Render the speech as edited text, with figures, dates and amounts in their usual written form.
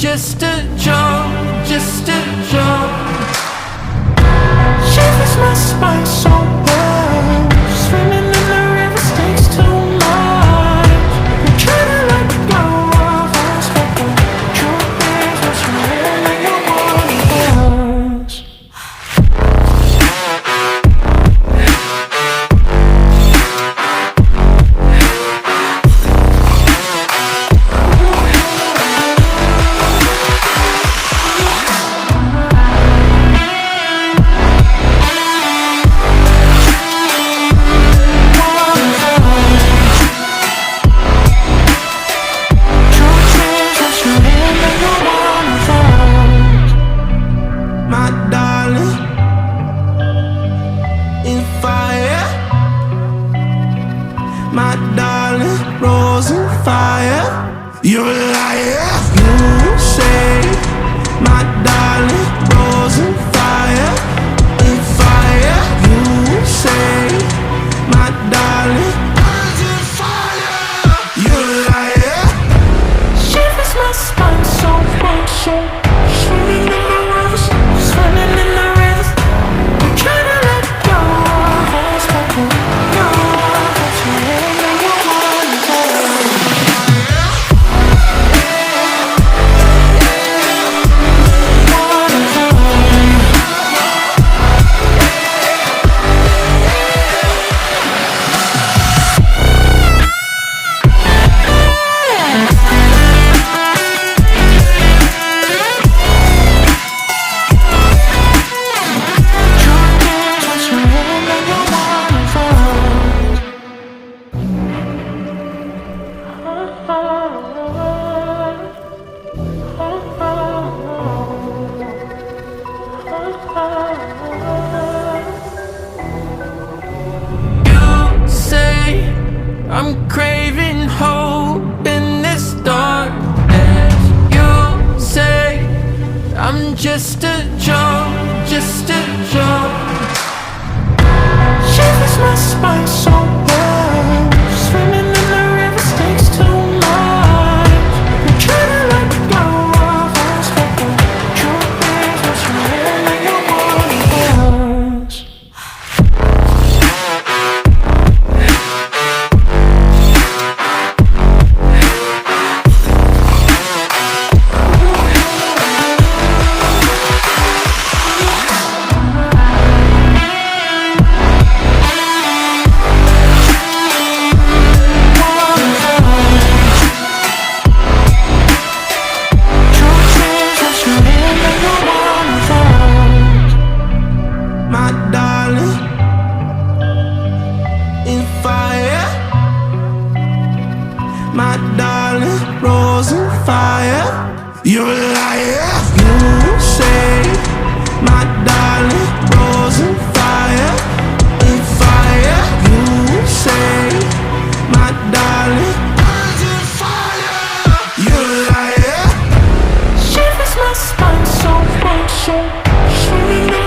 just a joke, just a joke. Shivers my spine so well. Swimming in the river stinks too much. I'm trying to let go of us, but the truth is what's really you want us. My darling, rose and fire. You're a liar. You say, my darling, rose and fire. In fire. You say, my darling, rose and fire. You're a liar. Shivers my spine so cold, so swimming in the rivers, swimming in the rivers. I'm trying to let go of us, but you know that you're in. You say I'm craving hope in this darkness. You say I'm just a joke, just a joke. Shivers my spine so well. Swimming in the river stinks too much. I'm trying to let go of us, but the truth is what's really you want us. My darling, in fire. My darling, rose and fire. You're a liar. You say, my darling, rose and fire. In fire. You say, my darling, rose and fire. You're a liar. Shivers my spine so cold, so swimming.